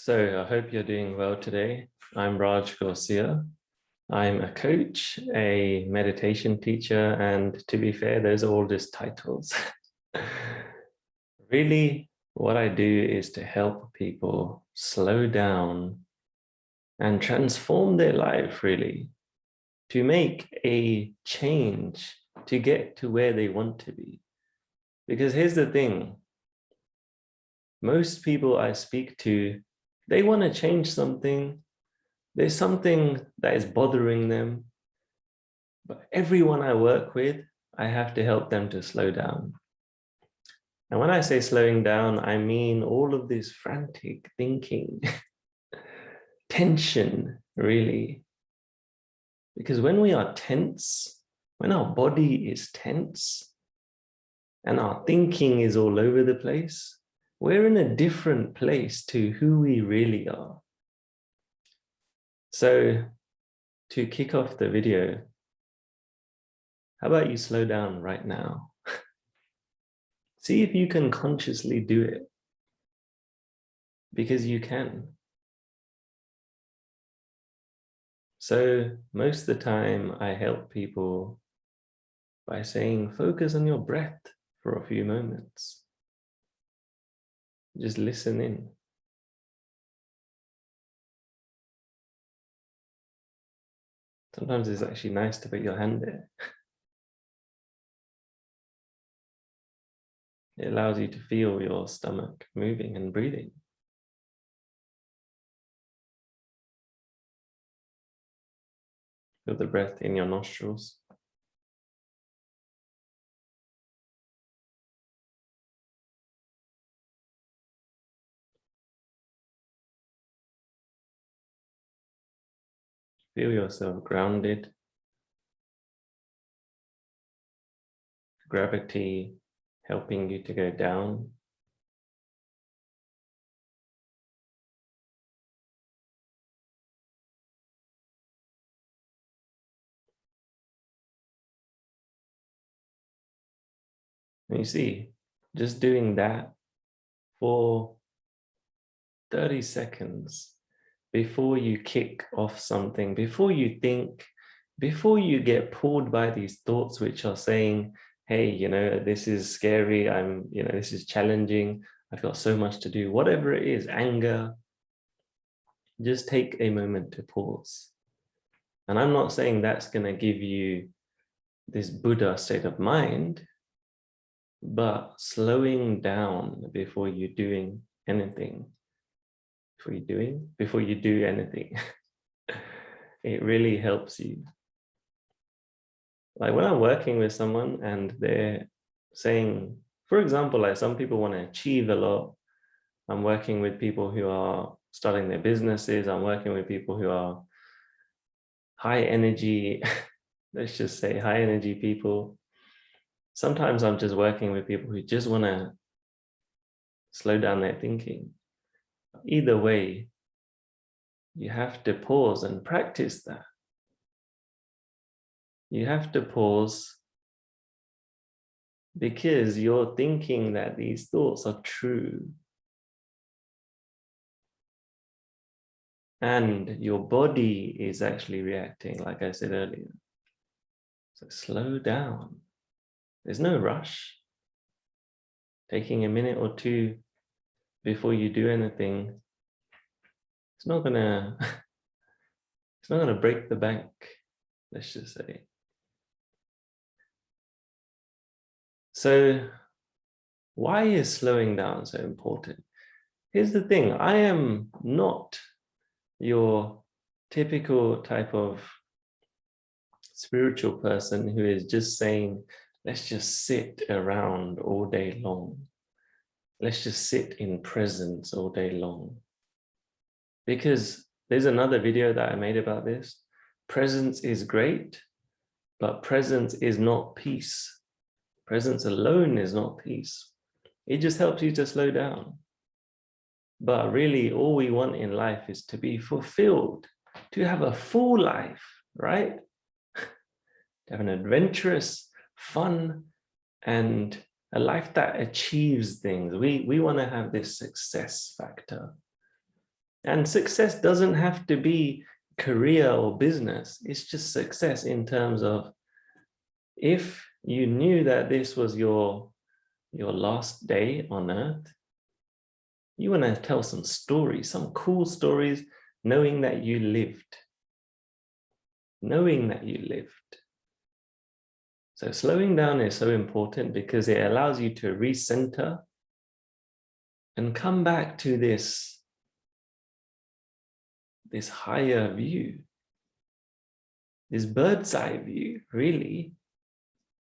So I hope you're doing well today. I'm Raj Garcia. I'm a coach, a meditation teacher, and to be fair, those are all just titles. Really, what I do is to help people slow down and transform their life, really, to make a change, to get to where they want to be. Because here's the thing, most people I speak to, they want to change something. There's something that is bothering them, but everyone I work with, I have to help them to slow down. And when I say slowing down, I mean all of this frantic thinking, tension, really. Because when we are tense, when our body is tense and our thinking is all over the place, we're in a different place to who we really are. So to kick off the video, how about you slow down right now? See if you can consciously do it, because you can. So most of the time I help people by saying, focus on your breath for a few moments. Just listen in. Sometimes it's actually nice to put your hand there. It allows you to feel your stomach moving and breathing. Feel the breath in your nostrils. Feel yourself grounded. Gravity helping you to go down. And you see, just doing that for 30 seconds before you kick off something, before you think, before you get pulled by these thoughts which are saying, hey, this is scary, this is challenging, I've got so much to do, whatever it is, anger, just take a moment to pause. And I'm not saying that's going to give you this Buddha state of mind, but slowing down before you're doing anything, before you do anything, it really helps you. Like when I'm working with someone and they're saying, for example, like some people want to achieve a lot. I'm working with people who are starting their businesses. I'm working with people who are high energy, let's just say high energy people. Sometimes I'm just working with people who just want to slow down their thinking. Either way, you have to pause and practice that. You have to pause because you're thinking that these thoughts are true. And your body is actually reacting, like I said earlier. So slow down. There's no rush. Taking a minute or two before you do anything, it's not gonna break the bank, let's just say. So why is slowing down so important? Here's the thing, I am not your typical type of spiritual person who is just saying, let's just sit around all day long. Let's just sit in presence all day long. Because there's another video that I made about this. Presence is great, but presence is not peace. Presence alone is not peace. It just helps you to slow down. But really, all we want in life is to be fulfilled, to have a full life, right? To have an adventurous, fun, and a life that achieves things. We want to have this success factor. And success doesn't have to be career or business. It's just success in terms of if you knew that this was your last day on earth, you want to tell some stories, some cool stories, knowing that you lived. Knowing that you lived. So slowing down is so important because it allows you to recenter and come back to this higher view, this bird's eye view, really.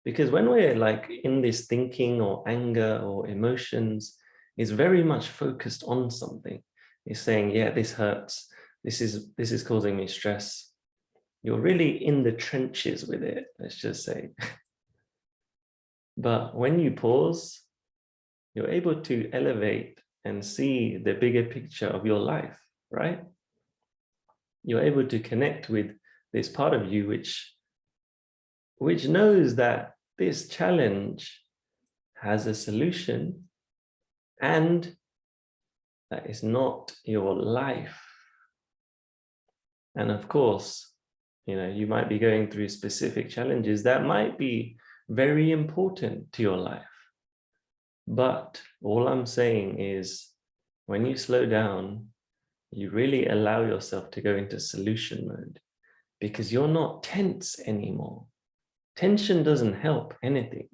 Because when we're like in this thinking or anger or emotions, it's very much focused on something. It's saying, yeah, this hurts. This is causing me stress. You're really in the trenches with it, let's just say. But when you pause, you're able to elevate and see the bigger picture of your life, right? You're able to connect with this part of you which knows that this challenge has a solution and that is not your life. And of course, you might be going through specific challenges that might be very important to your life. But all I'm saying is when you slow down, you really allow yourself to go into solution mode because you're not tense anymore. Tension doesn't help anything.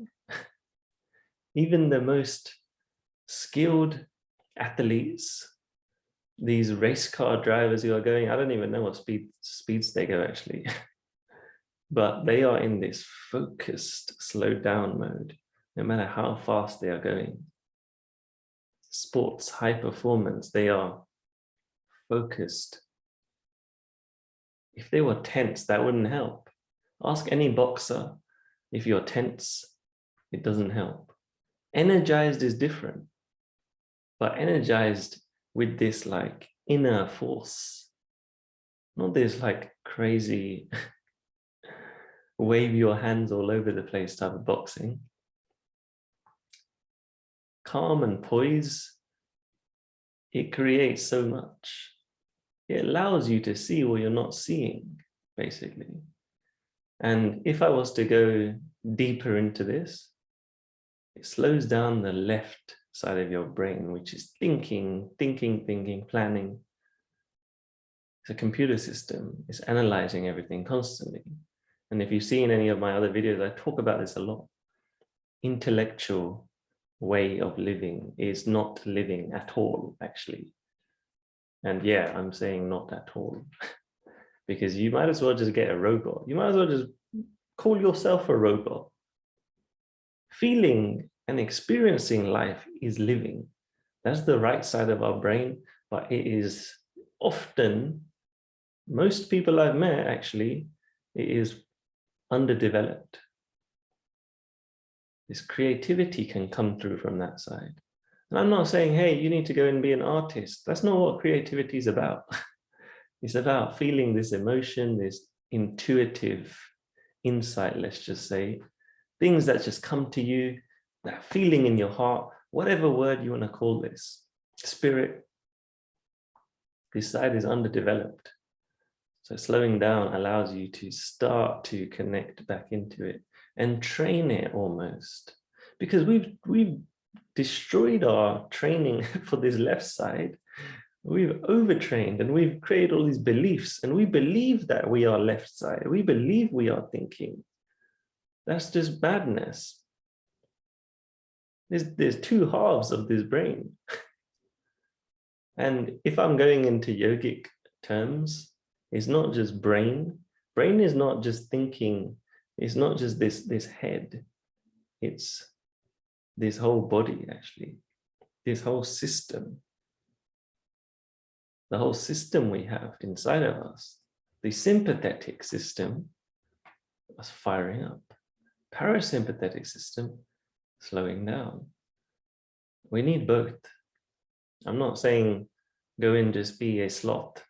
Even the most skilled athletes, these race car drivers who are going, I don't even know what speeds they go actually, but they are in this focused, slowed down mode, no matter how fast they are going. Sports, high performance, they are focused. If they were tense, that wouldn't help. Ask any boxer, if you're tense, it doesn't help. Energized is different, but energized with this like inner force, not this like crazy wave your hands all over the place type of boxing. Calm and poise, it creates so much. It allows you to see what you're not seeing, basically. And if I was to go deeper into this, it slows down the left side of your brain, which is thinking, planning. It's a computer system. It's analyzing everything constantly. And if you've seen any of my other videos, I talk about this a lot. Intellectual way of living is not living at all, actually. And yeah, I'm saying not at all. Because you might as well just get a robot. You might as well just call yourself a robot. Feeling and experiencing life is living. That's the right side of our brain, but it is often, most people I've met actually, it is underdeveloped. This creativity can come through from that side. And I'm not saying, hey, you need to go and be an artist. That's not what creativity is about. It's about feeling this emotion, this intuitive insight, let's just say, things that just come to you, that feeling in your heart, whatever word you want to call this, spirit. This side is underdeveloped. So slowing down allows you to start to connect back into it and train it almost. Because we've destroyed our training for this left side. We've overtrained and we've created all these beliefs and we believe that we are left side. We believe we are thinking. That's just badness. There's two halves of this brain. And if I'm going into yogic terms, it's not just brain. Brain is not just thinking. It's not just this head. It's this whole body, actually. This whole system. The whole system we have inside of us. The sympathetic system is firing up. Parasympathetic system, slowing down. We need both. I'm not saying go and just be a sloth.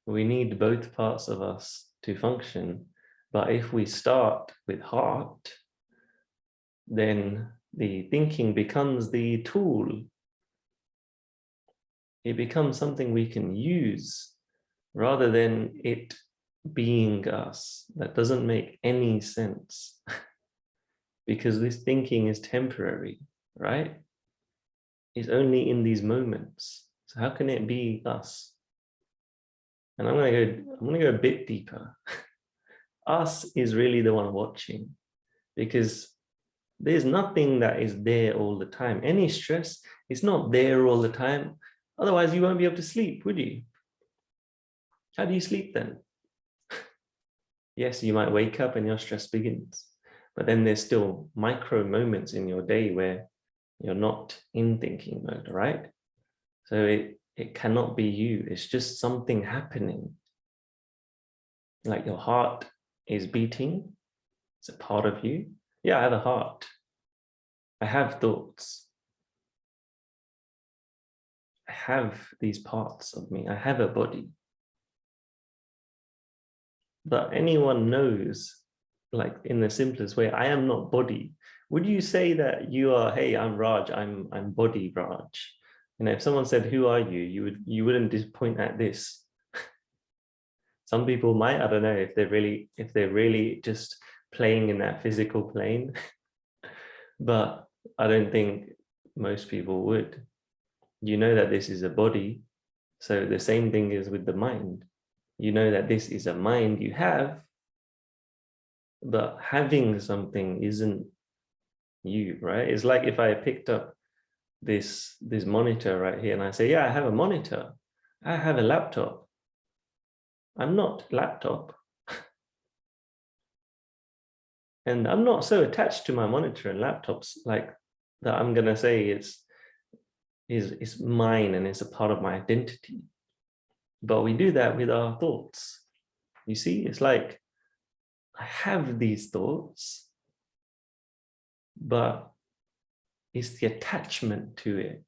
We need both parts of us to function. But if we start with heart, then the thinking becomes the tool. it becomes something we can use rather than it being us. That doesn't make any sense because this thinking is temporary, right? It's only in these moments. So how can it be us? And I'm gonna go a bit deeper. Us is really the one watching, because there's nothing that is there all the time. Any stress is not there all the time. Otherwise, you won't be able to sleep, would you? How do you sleep then? Yes, you might wake up and your stress begins, but then there's still micro moments in your day where you're not in thinking mode, right? So it cannot be you. It's just something happening. Like your heart is beating. It's a part of you. Yeah, I have a heart. I have thoughts. I have these parts of me. I have a body. But anyone knows, like in the simplest way, I am not body. Would you say that you are, hey, I'm Raj, I'm body Raj? You know, if someone said, who are you? You wouldn't just point at this. Some people might, I don't know, if they're really just playing in that physical plane. But I don't think most people would. You know that this is a body. So the same thing is with the mind. You know that this is a mind you have, but having something isn't you, right? It's like if I picked up this monitor right here and I say, yeah, I have a monitor. I have a laptop. I'm not laptop. And I'm not so attached to my monitor and laptops like that I'm gonna say it's mine and it's a part of my identity. But we do that with our thoughts. You see, it's like I have these thoughts, but it's the attachment to it.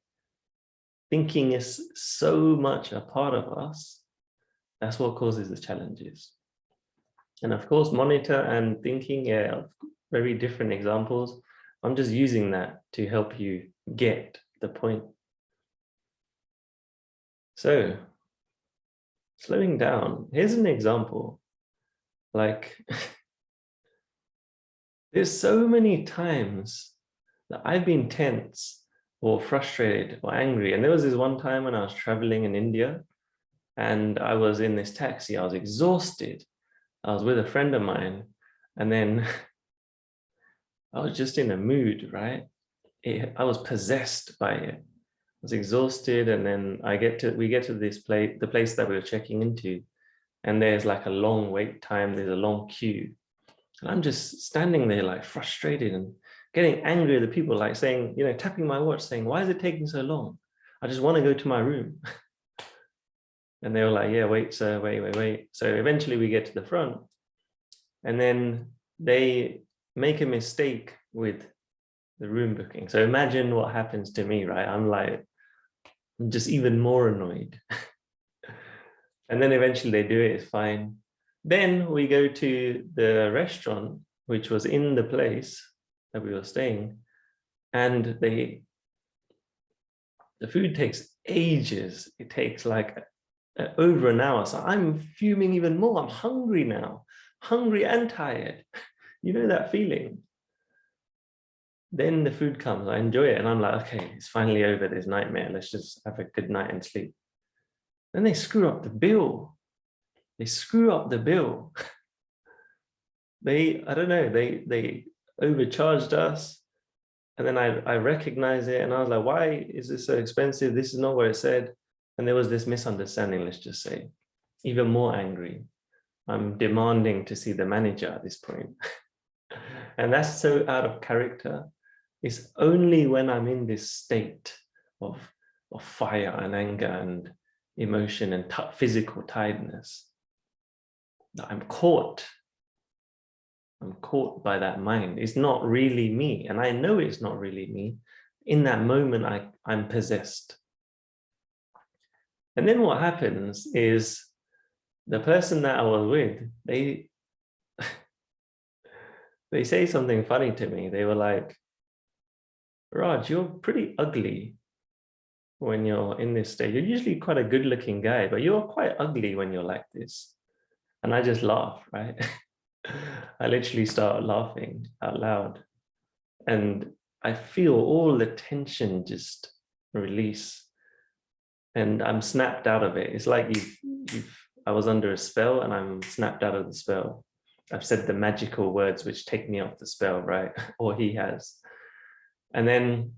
Thinking is so much a part of us. That's what causes the challenges. And of course, monitor and thinking, yeah, very different examples. I'm just using that to help you get the point. So, slowing down, here's an example. Like, there's so many times that I've been tense or frustrated or angry. And there was this one time when I was traveling in India and I was in this taxi, I was exhausted. I was with a friend of mine, and then I was just in a mood, right? I was possessed by it. I was exhausted, and then we get to this place, the place that we were checking into, and there's like a long wait time, there's a long queue. And I'm just standing there like frustrated and getting angry at the people, like saying, you know, tapping my watch, saying, why is it taking so long? I just want to go to my room. And they were like, yeah, wait, sir, wait. So eventually we get to the front, and then they make a mistake with the room booking. So imagine what happens to me, right? I'm just even more annoyed. And then eventually they do it, it's fine. Then we go to the restaurant, which was in the place that we were staying, and the food takes ages. It takes like over an hour. So I'm fuming even more. I'm hungry now, hungry and tired. You know that feeling? Then the food comes, I enjoy it, and I'm like, okay, it's finally over this nightmare. Let's just have a good night and sleep. Then they screw up the bill. They screw up the bill. I don't know, they overcharged us. And then I recognize it, and I was like, why is this so expensive? This is not what it said. And there was this misunderstanding, let's just say. Even more angry. I'm demanding to see the manager at this point. And that's so out of character. It's only when I'm in this state of fire and anger and emotion and physical tiredness that I'm caught by that mind. It's not really me. And I know it's not really me. In that moment, I'm possessed. And then what happens is the person that I was with, they say something funny to me. They were like, Raj, you're pretty ugly. when you're in this state. You're usually quite a good looking guy, but you're quite ugly when you're like this. And I just laugh, right? I literally start laughing out loud. And I feel all the tension just release. And I'm snapped out of it. It's like I was under a spell and I'm snapped out of the spell. I've said the magical words which take me off the spell, right? Or he has. And then,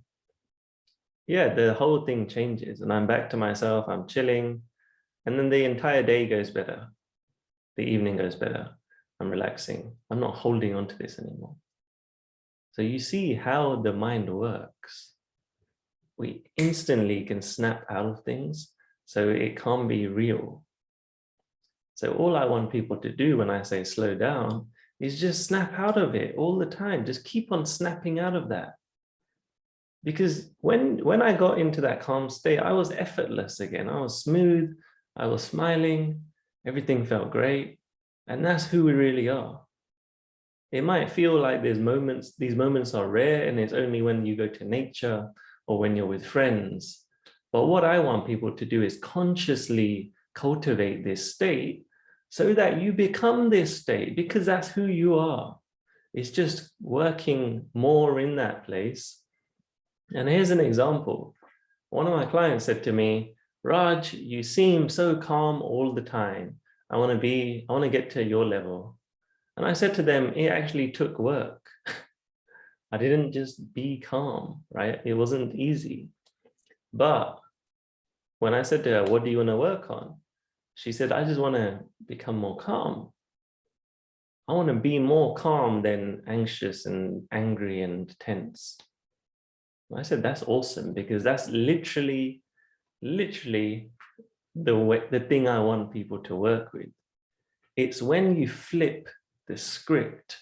yeah, the whole thing changes and I'm back to myself, I'm chilling. And then the entire day goes better. The evening goes better. I'm relaxing. I'm not holding on to this anymore. So you see how the mind works. We instantly can snap out of things, so it can't be real. So all I want people to do when I say slow down is just snap out of it all the time. Just keep on snapping out of that. Because when I got into that calm state, I was effortless again. I was smooth, I was smiling, everything felt great. And that's who we really are. It might feel like these moments are rare and it's only when you go to nature or when you're with friends. But what I want people to do is consciously cultivate this state so that you become this state, because that's who you are. It's just working more in that place. And here's an example. One of my clients said to me, Raj, you seem so calm all the time. I want to get to your level. And I said to them, it actually took work. I didn't just be calm, right? It wasn't easy. But when I said to her, what do you want to work on? She said, I just want to become more calm. I want to be more calm than anxious and angry and tense. And I said, that's awesome, because that's literally the thing I want people to work with. It's when you flip the script.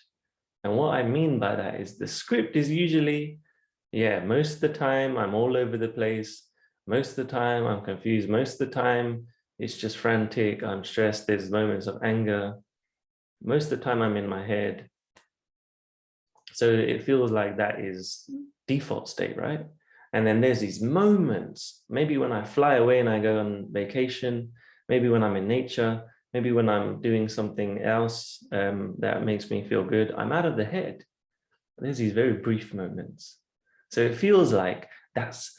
And what I mean by that is the script is usually, most of the time I'm all over the place. Most of the time I'm confused. Most of the time it's just frantic. I'm stressed. There's moments of anger. Most of the time I'm in my head. So it feels like that is default state, right? And then there's these moments, maybe when I fly away and I go on vacation, maybe when I'm in nature, maybe when I'm doing something else that makes me feel good, I'm out of the head. There's these very brief moments. So it feels like that's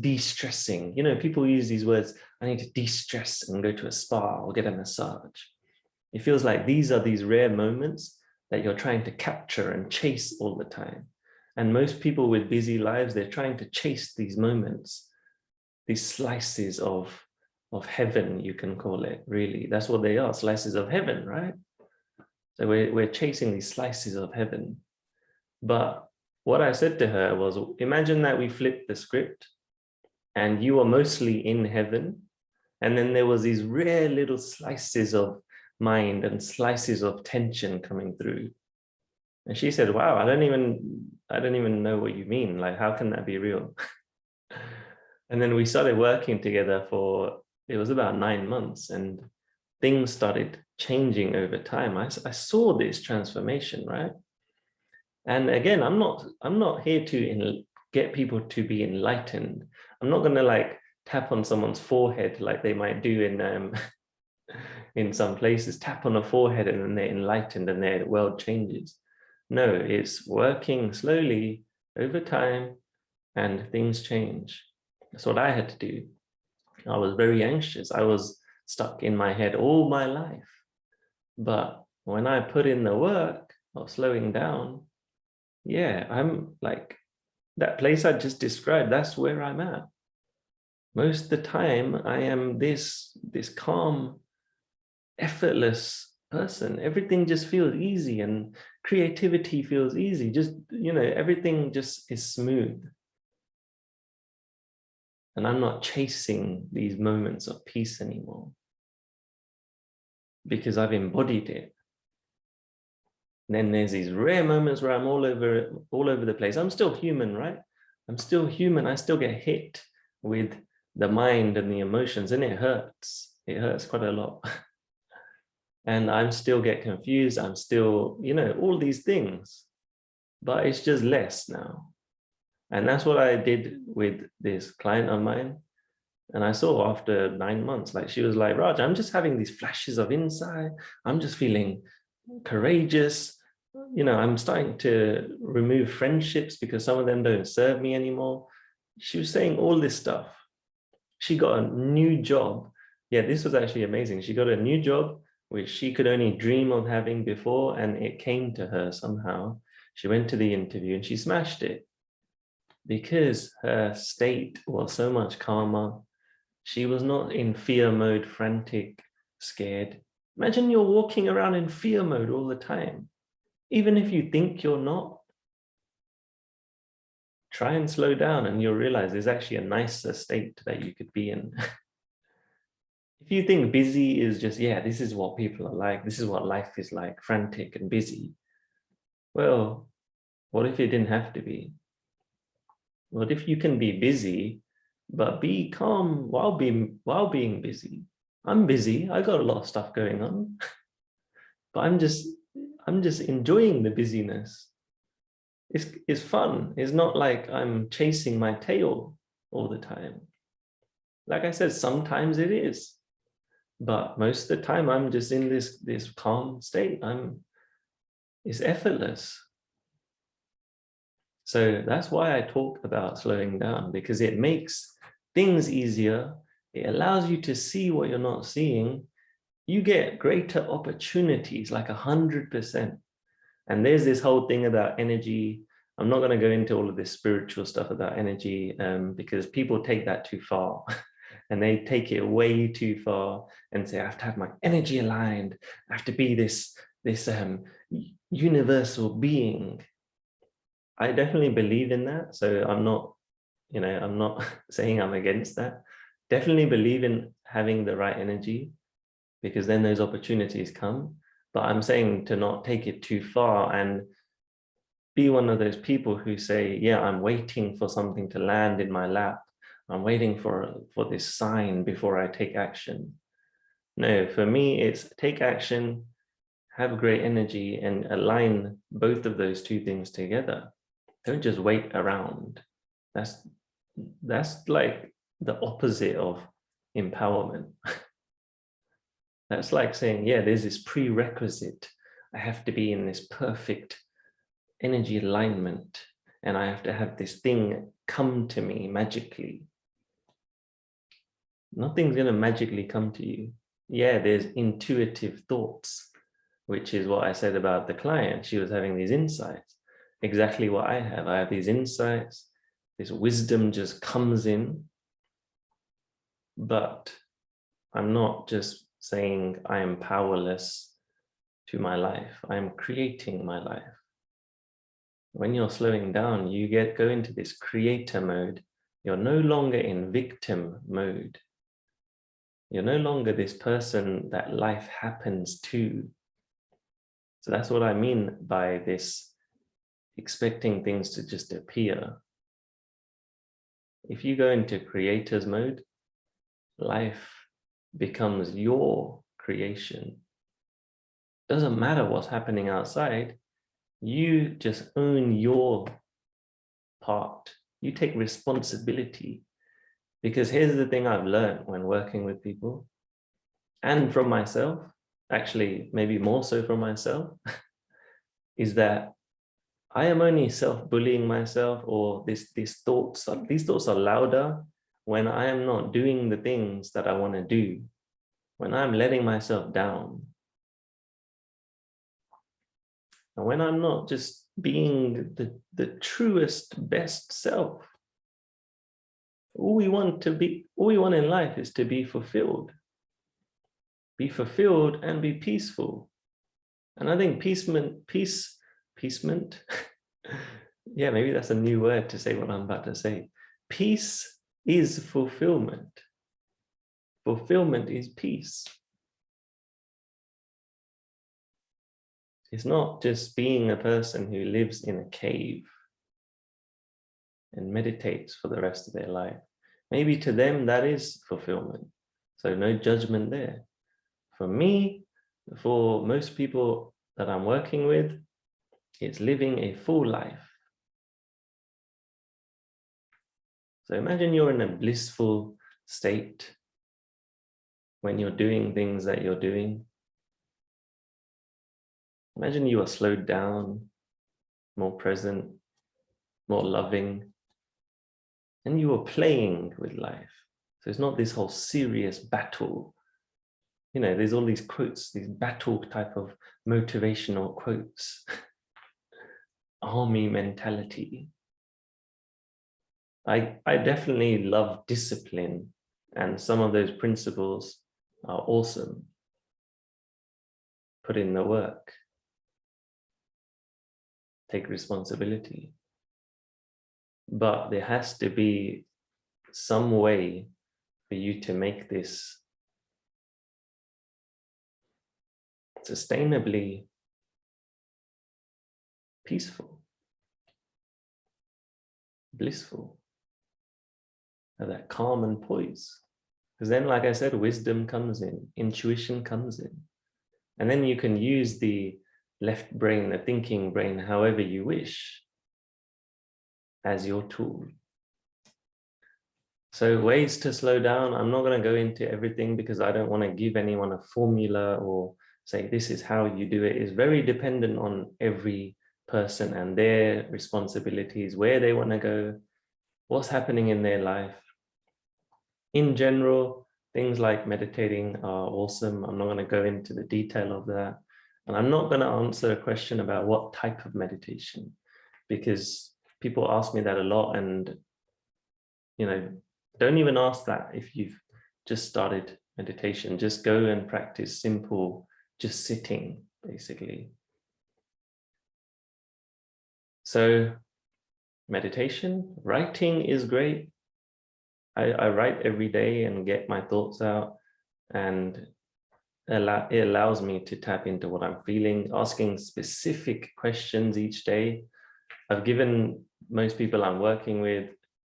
de-stressing. You know, people use these words, I need to de-stress and go to a spa or get a massage. It feels like these are these rare moments that you're trying to capture and chase all the time. And most people with busy lives, they're trying to chase these moments, these slices of heaven, you can call it, really. That's what they are, slices of heaven, right? So we're chasing these slices of heaven. But what I said to her was, imagine that we flipped the script and you were mostly in heaven. And then there was these rare little slices of mind and slices of tension coming through. And she said, wow, I don't even know what you mean. Like, how can that be real? And then we started working together it was about 9 months, and things started changing over time. I saw this transformation, right? And again, I'm not here to get people to be enlightened. I'm not going to like tap on someone's forehead like they might do in some places, tap on a forehead and then they're enlightened and their world changes. No, it's working slowly over time and things change. That's what I had to do. I was very anxious. I was stuck in my head all my life. But when I put in the work of slowing down, I'm like, that place I just described, that's where I'm at. Most of the time, I am this calm, effortless person. Everything just feels easy and creativity feels easy. Just, everything just is smooth. And I'm not chasing these moments of peace anymore because I've embodied it. And then there's these rare moments where I'm all over the place. I'm still human, right? I'm still human. I still get hit with the mind and the emotions, and it hurts. It hurts quite a lot. And I'm still get confused. I'm still, all these things, but it's just less now. And that's what I did with this client of mine. And I saw after 9 months, like she was like, Raj, I'm just having these flashes of insight. I'm just feeling courageous. I'm starting to remove friendships because some of them don't serve me anymore. She was saying all this stuff. She got a new job. Yeah, this was actually amazing. She got a new job, which she could only dream of having before, and it came to her somehow. She went to the interview and she smashed it because her state was so much calmer. She was not in fear mode, frantic, scared. Imagine you're walking around in fear mode all the time. Even if you think you're not, try and slow down and you'll realize there's actually a nicer state that you could be in. If you think busy is just, yeah, this is what people are like, this is what life is like, frantic and busy. Well, what if it didn't have to be? What if you can be busy, but be calm while being busy? I'm busy. I got a lot of stuff going on, but I'm just enjoying the busyness. It's fun. It's not like I'm chasing my tail all the time. Like I said, sometimes it is, but most of the time I'm just in this calm state. It's effortless. So that's why I talk about slowing down, because it makes things easier. It allows you to see what you're not seeing. You get greater opportunities, like 100%. And there's this whole thing about energy. I'm not going to go into all of this spiritual stuff about energy because people take that too far and they take it way too far and say, I have to have my energy aligned. I have to be this universal being. I definitely believe in that. So I'm not saying I'm against that. Definitely believe in having the right energy because then those opportunities come. But I'm saying to not take it too far and be one of those people who say, yeah, I'm waiting for something to land in my lap. I'm waiting for this sign before I take action. No, for me, it's take action, have great energy, and align both of those two things together. Don't just wait around. That's like the opposite of empowerment. That's like saying, yeah, there's this prerequisite. I have to be in this perfect energy alignment and I have to have this thing come to me magically. Nothing's going to magically come to you. Yeah, there's intuitive thoughts, which is what I said about the client. She was having these insights. Exactly what I have. I have these insights. This wisdom just comes in. But I'm not just saying I am powerless to my life. I'm creating my life. When you're slowing down, you go into this creator mode. You're no longer in victim mode. You're no longer this person that life happens to. So that's what I mean by this expecting things to just appear. If you go into creator's mode, life becomes your creation. Doesn't matter what's happening outside. You just own your part. You take responsibility. Because here's the thing I've learned when working with people and from myself, actually, maybe more so from myself, is that I am only self-bullying myself, or these thoughts are louder when I am not doing the things that I want to do, when I'm letting myself down. And when I'm not just being the truest, best self. All we want in life is to be fulfilled. Be fulfilled and be peaceful. And I think peacement, yeah, maybe that's a new word to say what I'm about to say. Peace is fulfillment. Fulfillment is peace. It's not just being a person who lives in a cave and meditates for the rest of their life. Maybe to them that is fulfillment. So no judgment there. For me, for most people that I'm working with, it's living a full life. So imagine you're in a blissful state when you're doing things that you're doing. Imagine you are slowed down, more present, more loving, and you are playing with life. So it's not this whole serious battle. You know, there's all these quotes, these battle type of motivational quotes. Army mentality. I definitely love discipline, and some of those principles are awesome. Put in the work. Take responsibility. But there has to be some way for you to make this sustainably peaceful, blissful, that calm and poise. Because then, like I said, wisdom comes in, intuition comes in. And then you can use the left brain, the thinking brain, however you wish, as your tool. So ways to slow down, I'm not going to go into everything because I don't want to give anyone a formula or say this is how you do it. It's very dependent on every person and their responsibilities, where they want to go, what's happening in their life. In general, things like meditating are awesome. I'm not going to go into the detail of that. And I'm not going to answer a question about what type of meditation, because people ask me that a lot, and don't even ask that if you've just started meditation. Just go and practice simple, just sitting, basically. So meditation, writing is great. I write every day and get my thoughts out, and it allows me to tap into what I'm feeling, asking specific questions each day. I've given most people I'm working with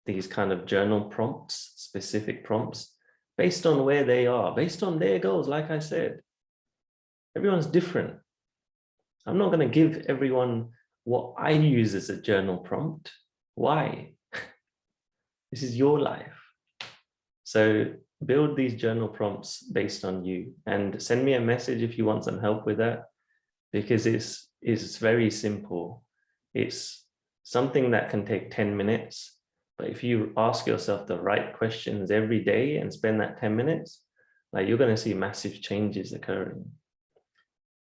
these kind of journal prompts, specific prompts, based on where they are, based on their goals. Like I said, everyone's different. I'm not going to give everyone what I use as a journal prompt. Why? This is your life. So build these journal prompts based on you, and send me a message if you want some help with that, because it's very simple. It's something that can take 10 minutes. But if you ask yourself the right questions every day and spend that 10 minutes, like, you're going to see massive changes occurring.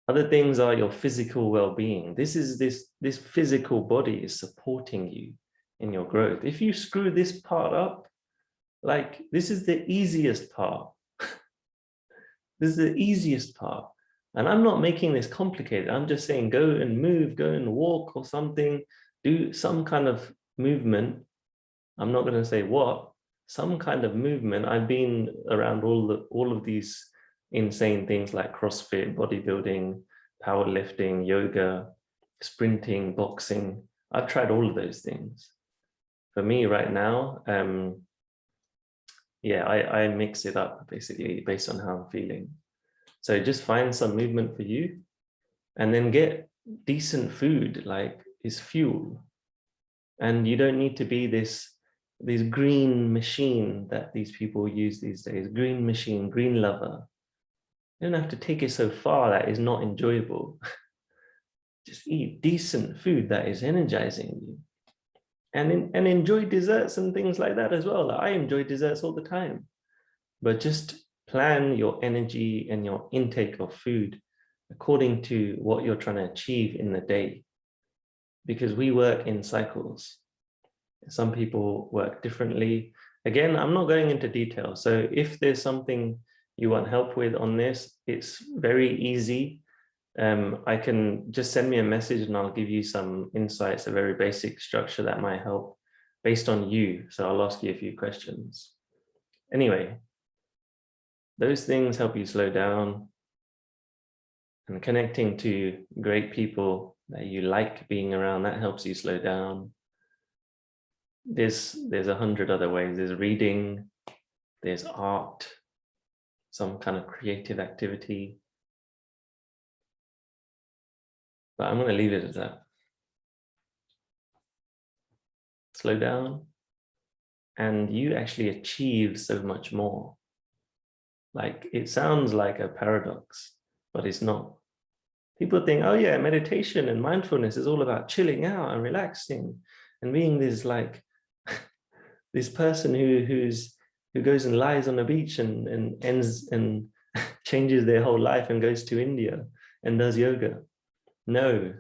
Other things are your physical well-being. This physical body is supporting you in your growth. If you screw this part up, like, this is the easiest part. This is the easiest part. And I'm not making this complicated. I'm just saying, go and move, go and walk or something, do some kind of movement. I'm not going to say what, some kind of movement. I've been around all of these insane things like CrossFit, bodybuilding, powerlifting, yoga, sprinting, boxing. I've tried all of those things. For me right now, I mix it up basically based on how I'm feeling. So just find some movement for you, and then get decent food, like, is fuel. And you don't need to be this green machine that these people use these days. Green machine, green lover. You don't have to take it so far that is not enjoyable. Just eat decent food that is energizing you. And enjoy desserts and things like that as well. Like, I enjoy desserts all the time. But just plan your energy and your intake of food according to what you're trying to achieve in the day. Because we work in cycles. Some people work differently. Again, I'm not going into detail. So if there's something you want help with on this, it's very easy. I can just send me a message and I'll give you some insights, a very basic structure that might help based on you. So I'll ask you a few questions. Anyway, those things help you slow down, and connecting to great people that you like being around, that helps you slow down. There's 100 other ways. There's reading, there's art, some kind of creative activity. But I'm going to leave it at that. Slow down, and you actually achieve so much more. Like, it sounds like a paradox, but it's not. People think, oh yeah, meditation and mindfulness is all about chilling out and relaxing and being this like this person who goes and lies on a beach and ends and changes their whole life and goes to India and does yoga. No,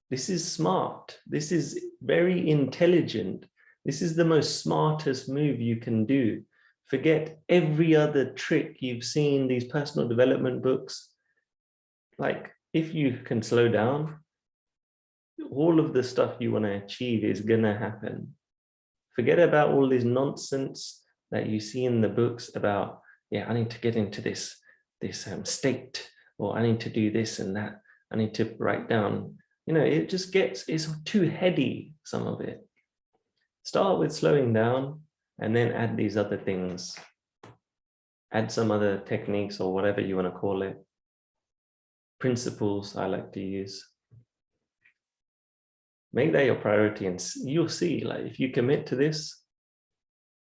this is smart. This is very intelligent. This is the most smartest move you can do. Forget every other trick you've seen, these personal development books. Like, if you can slow down, all of the stuff you want to achieve is gonna happen. Forget about all this nonsense that you see in the books about, yeah, I need to get into this state, or I need to do this and that. I need to write down, it just it's too heady, some of it. Start with slowing down and then add these other things. Add some other techniques or whatever you want to call it. Principles I like to use. Make that your priority, and you'll see, like, if you commit to this,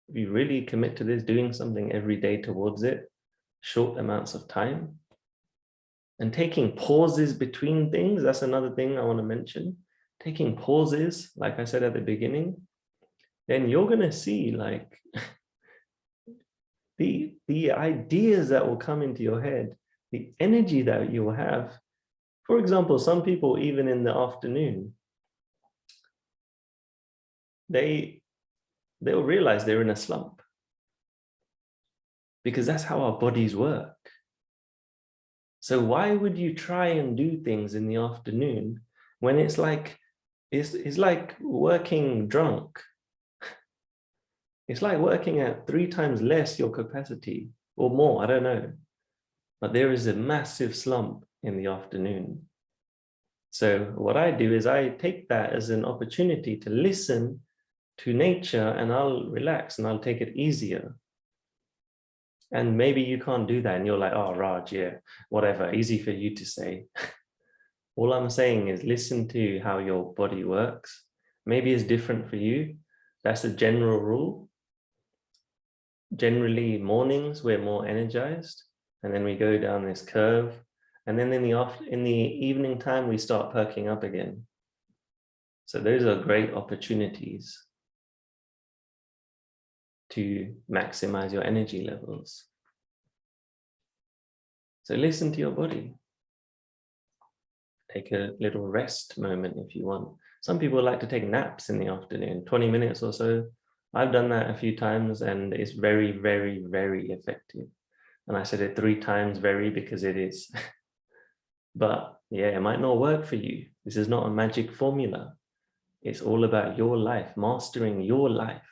if you really commit to this, doing something every day towards it, short amounts of time, and taking pauses between things, that's another thing I want to mention. Taking pauses, like I said at the beginning, then you're going to see like the ideas that will come into your head, the energy that you will have. For example, some people, even in the afternoon, they'll realize they're in a slump, because that's how our bodies work. So why would you try and do things in the afternoon when it's like working drunk? It's like working at 3 times less your capacity or more, I don't know. But there is a massive slump in the afternoon. So what I do is I take that as an opportunity to listen to nature, and I'll relax and I'll take it easier. And maybe you can't do that and you're like, oh, Raj, yeah, whatever, easy for you to say. All I'm saying is listen to how your body works. Maybe it's different for you. That's a general rule. Generally, mornings, we're more energized, and then we go down this curve. And then in the evening time, we start perking up again. So those are great opportunities to maximize your energy levels. So listen to your body. Take a little rest moment if you want. Some people like to take naps in the afternoon, 20 minutes or so. I've done that a few times and it's very, very, very effective. And I said it 3 times very because it is. But yeah, it might not work for you. This is not a magic formula. It's all about your life, mastering your life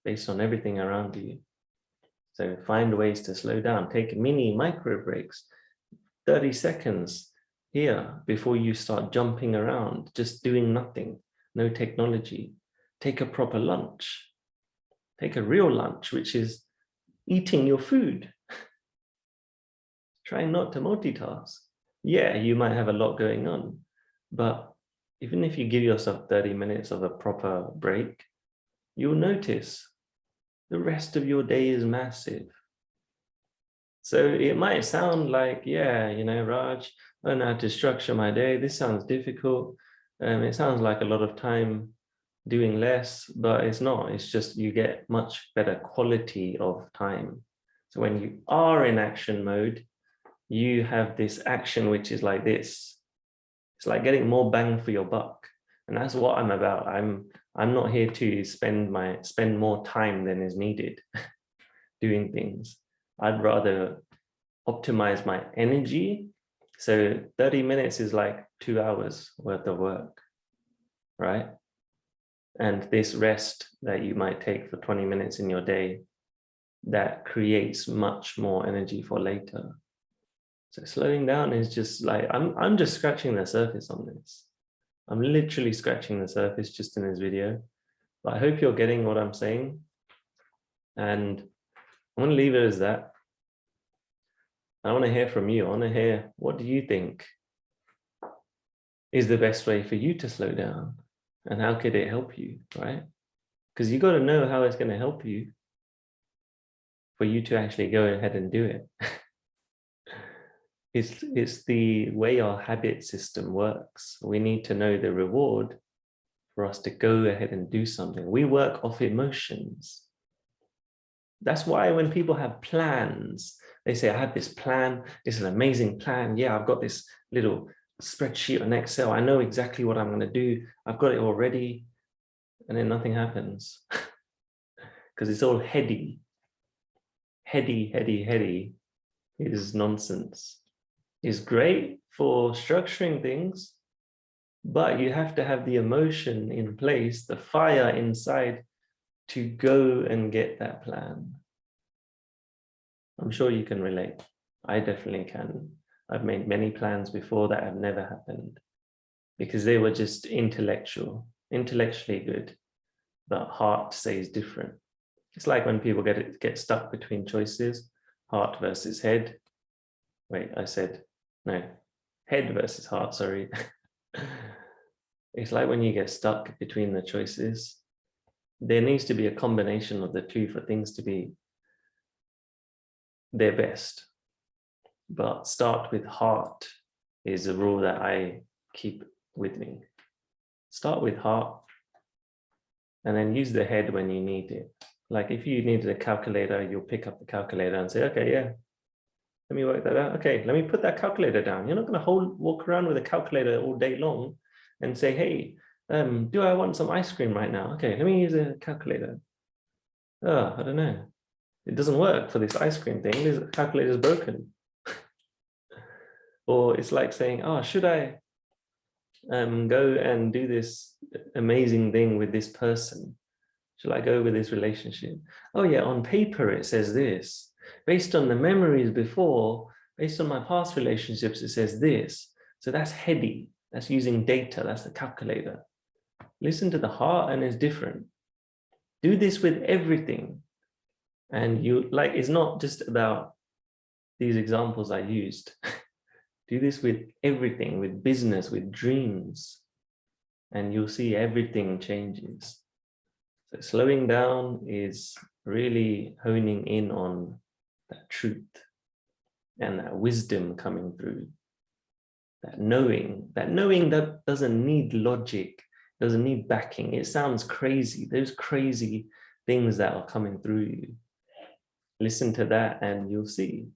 based on everything around you. So find ways to slow down. Take mini micro breaks, 30 seconds here before you start jumping around, just doing nothing, no technology. Take a proper lunch. Take a real lunch, which is eating your food. Try not to multitask. Yeah, you might have a lot going on, but even if you give yourself 30 minutes of a proper break, you'll notice the rest of your day is massive. So it might sound like, yeah, Raj, I don't know how to structure my day. This sounds difficult. It sounds like a lot of time doing less, but it's not. It's just you get much better quality of time. So when you are in action mode, you have this action which is like this. It's like getting more bang for your buck. And that's what I'm about. I'm not here to spend more time than is needed doing things. I'd rather optimize my energy. So 30 minutes is like 2 hours worth of work, right? And this rest that you might take for 20 minutes in your day, that creates much more energy for later. So slowing down is just like, I'm just scratching the surface on this. I'm literally scratching the surface just in this video. But I hope you're getting what I'm saying. And I'm going to leave it as that. I want to hear from you. I want to hear, what do you think is the best way for you to slow down? And how could it help you, right? because you got to know how it's going to help you for you to actually go ahead and do it. It's the way our habit system works. We need to know the reward for us to go ahead and do something. We work off emotions. That's why when people have plans, they say, I have this plan. It's an amazing plan. Yeah, I've got this little spreadsheet on Excel. I know exactly what I'm going to do. I've got it already. And then nothing happens because it's all heady. Heady is nonsense. It's great for structuring things, but you have to have the emotion in place, the fire inside to go and get that plan. I'm sure you can relate. I definitely can. I've made many plans before that have never happened because they were just intellectually good, but heart says different. It's like when people get stuck between choices, heart versus head. Wait, I said, no, head versus heart, sorry. It's like when you get stuck between the choices, there needs to be a combination of the two for things to be their best. But start with heart is a rule that I keep with me. Start with heart and then use the head when you need it. Like if you needed a calculator, you'll pick up the calculator and say, okay, yeah, let me work that out. Okay, let me put that calculator down. You're not going to walk around with a calculator all day long and say, hey, do I want some ice cream right now? Okay, let me use a calculator. Oh, I don't know. It doesn't work for this ice cream thing. This calculator is broken. Or it's like saying, oh, should I go and do this amazing thing with this person? Should I go with this relationship? Oh yeah, on paper it says this. Based on the memories before, based on my past relationships, it says this. So that's heady. That's using data. That's the calculator. Listen to the heart and it's different. Do this with everything. And it's not just about these examples I used. Do this with everything, with business, with dreams, and you'll see everything changes. So slowing down is really honing in on that truth and that wisdom coming through, that knowing that doesn't need logic, doesn't need backing. It sounds crazy. Those crazy things that are coming through you. Listen to that and you'll see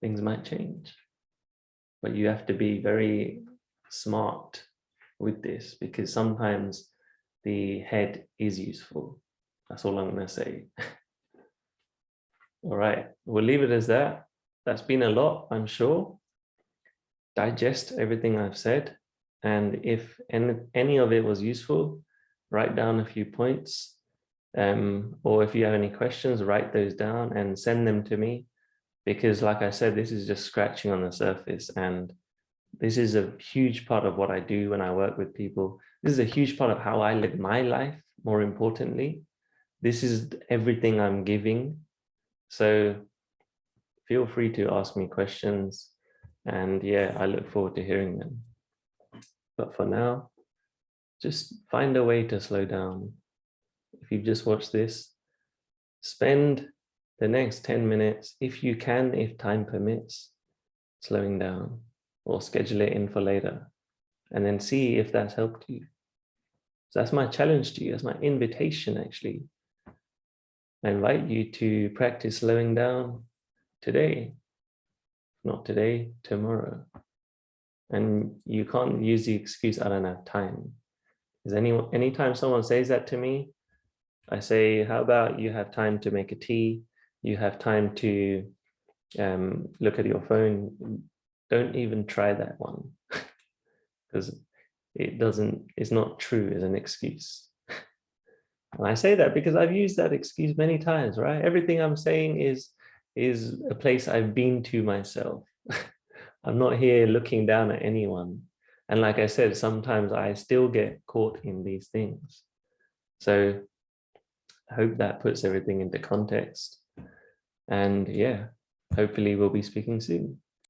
things might change. But you have to be very smart with this because sometimes the head is useful. That's all I'm going to say. All right, we'll leave it as that. That's been a lot, I'm sure. Digest everything I've said. And if any of it was useful, write down a few points. Or if you have any questions, write those down and send them to me. Because like I said, this is just scratching on the surface. And this is a huge part of what I do when I work with people. This is a huge part of how I live my life, more importantly. This is everything I'm giving. So feel free to ask me questions. And yeah, I look forward to hearing them. But for now, just find a way to slow down. If you've just watched this, spend the next 10 minutes, if you can, if time permits, slowing down, or schedule it in for later, and then see if that's helped you. So that's my challenge to you. That's my invitation, actually. I invite you to practice slowing down today. Not today, tomorrow. And you can't use the excuse, I don't have time. Because anytime someone says that to me, I say, how about you have time to make a tea? You have time to look at your phone. Don't even try that one. Because it's not true as an excuse. And I say that because I've used that excuse many times, right? Everything I'm saying is a place I've been to myself. I'm not here looking down at anyone. And like I said, sometimes I still get caught in these things. So I hope that puts everything into context. And yeah, hopefully we'll be speaking soon.